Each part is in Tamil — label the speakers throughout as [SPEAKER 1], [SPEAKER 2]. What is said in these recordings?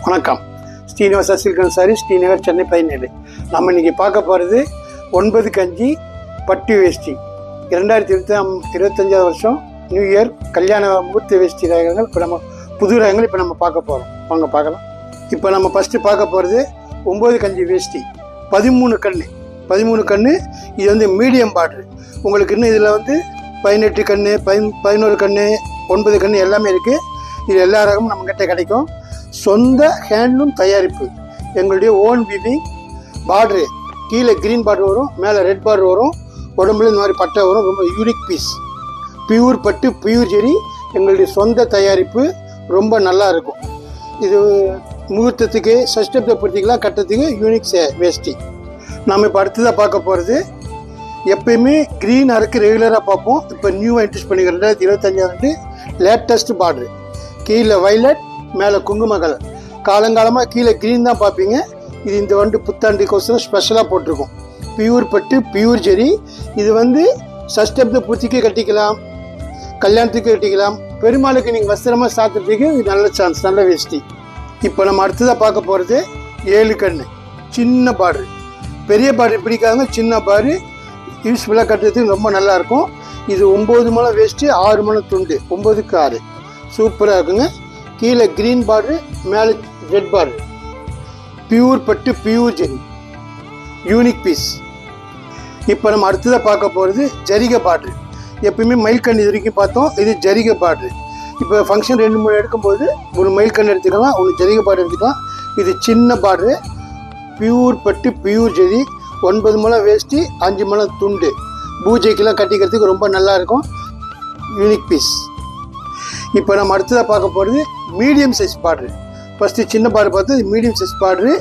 [SPEAKER 1] வணக்கம். Srinivasa silk and sarees, Srinagar, Chennai 17. நம்ம இன்றைக்கி பார்க்க போகிறது 9 கஞ்சி பட்டு வேஷ்டி. 2025 வருஷம் நியூ இயர் கல்யாண முகூர்த்த வேஷ்டி ரகங்கள். இப்போ நம்ம புது ரகங்கள் இப்போ நம்ம பார்க்க போகிறோம். வாங்க பார்க்கலாம். இப்போ நம்ம ஃபஸ்ட்டு பார்க்க போகிறது 9 கஞ்சி வேஷ்டி. 13 கன்று. இது வந்து மீடியம் பார்டர். உங்களுக்கு இன்னும் இதில் வந்து 18 கன்று, 11 கன்று, 9 கன்று எல்லாமே இருக்குது. இது எல்லா ரகமும் நம்மக்கிட்ட கிடைக்கும். சொந்த ஹேண்ட்லூம் தயாரிப்பு. எங்களுடைய ஓன் வீவிங். பார்டரு கீழே க்ரீன் பார்டர் வரும், மேலே ரெட் பார்டர் வரும், உடம்புல இந்த மாதிரி பட்டை வரும். ரொம்ப யூனிக் பீஸ். பியூர் பட்டு, பியூர் ஜெரி, எங்களுடைய சொந்த தயாரிப்பு. ரொம்ப நல்லா இருக்கும். இது முகூர்த்தத்துக்கு, சஷ்டப்த பூர்த்திக்கெலாம் கட்டுறதுக்கு யூனிக் வேஷ்டி. நம்ம இப்போ அடுத்ததாக பார்க்க போகிறது, எப்பயுமே க்ரீன் அரைக்கு ரெகுலராக பார்ப்போம். இப்போ நியூவாக இன்ட்ரடியூஸ் பண்ணிக்கிறோம். 2025 லேட்டஸ்ட் பார்டரு. கீழே வைலட், மேலே குங்கும கலர். காலங்காலமாக கீழே க்ரீன் தான் பார்ப்பீங்க. இது இந்த வந்து புத்தாண்டுக்கோசரம் ஸ்பெஷலாக போட்டிருக்கோம். பியூர் பட்டு, பியூர் ஜெரி. இது வந்து சஷ்டப்த பூர்த்திக்கு கட்டிக்கலாம், கல்யாணத்துக்கு கட்டிக்கலாம், பெருமாளுக்கு நீங்கள் வஸ்திரமாக சாத்துறதுக்கு இது நல்ல சான்ஸ், நல்ல வேஷ்டி. இப்போ நம்ம அடுத்ததாக பார்க்க போகிறது 7 கன்று சின்ன பார்டரு. பெரிய பார்டர் பிடிக்காதவங்க சின்ன பார்டரு யூஸ்ஃபுல்லாக கட்டுறதுக்கு ரொம்ப நல்லாயிருக்கும். இது 9 முழம் வேஷ்டி, 6 முழம் துண்டு. 9க்கு 6 சூப்பராக இருக்குங்க. கீழே க்ரீன் பார்டரு, மேலே ரெட் பார்டரு. பியூர் பட்டு, பியூர் ஜெரி, யூனிக் பீஸ். இப்போ நம்ம அடுத்ததாக பார்க்க போகிறது ஜரிகை பார்டரு. எப்பயுமே மயில்கன்று இது வரைக்கும் பார்த்தோம். இது ஜரிகை பார்டரு. இப்போ ஃபங்க்ஷன் 2-3 எடுக்கும்போது ஒரு மயில்கன்று எடுத்துக்கலாம், ஒன்று ஜரிகை பார்டர் எடுத்துக்கலாம். இது சின்ன பார்டரு. பியூர் பட்டு, பியூர் ஜெரி. 9 முழம் வேஷ்டி, 5 முழம் துண்டு. பூஜைக்கெல்லாம் கட்டிக்கிறதுக்கு ரொம்ப நல்லாயிருக்கும். Unique piece. இப்போ நம்ம அடுத்ததாக பார்க்க போகிறது மீடியம் சைஸ் பார்டரு. ஃபஸ்ட்டு சின்ன பார்டர் பார்த்து மீடியம் சைஸ் பார்டரு.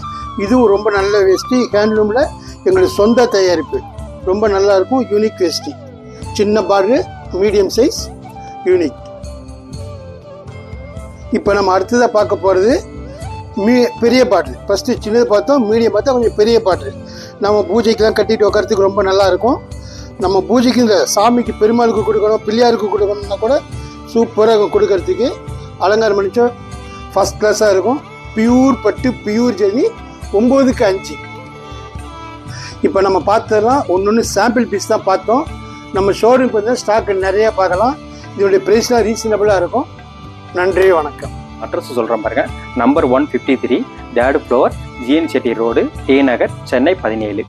[SPEAKER 1] இதுவும் ரொம்ப நல்ல வேஷ்டி. ஹேண்ட்லூமில் எங்களுடைய சொந்த தயாரிப்பு. ரொம்ப நல்லாயிருக்கும். யூனிக் வேஷ்டி. சின்ன பார்டரு, மீடியம் சைஸ், யூனிக். இப்போ நம்ம அடுத்ததாக பார்க்க போகிறது பெரிய பார்டரு. ஃபஸ்ட்டு சின்னது பார்த்தோம், மீடியம் பார்த்தா கொஞ்சம் பெரிய பார்டரு. நம்ம பூஜைக்கெலாம் கட்டிட்டு உட்காரத்துக்கு ரொம்ப நல்லாயிருக்கும். நம்ம பூஜைக்கு இந்த சாமிக்கு, பெருமாளுக்கு கொடுக்கணும், பிள்ளையாருக்கு கொடுக்கணும்னா கூட சூப்பராக கொடுக்கறதுக்கு அலங்காரம் பண்ணிச்சோம். ஃபஸ்ட் கிளாஸாக இருக்கும். பியூர் பட்டு, பியூர் ஜெரி. 9க்கு 5. இப்போ நம்ம பார்த்ததெல்லாம் ஒன்று சாம்பிள் பீஸ் தான் பார்த்தோம். நம்ம ஷோரூம் பார்த்தா ஸ்டாக்கு நிறையா பார்க்கலாம். இதோடைய ப்ரைஸ்லாம் ரீசனபிளாக இருக்கும். நன்றி, வணக்கம்.
[SPEAKER 2] அட்ரஸ் சொல்கிறேன் பாருங்கள். Number 153, 3rd floor, GN Chetty road, T Nagar, Chennai 17.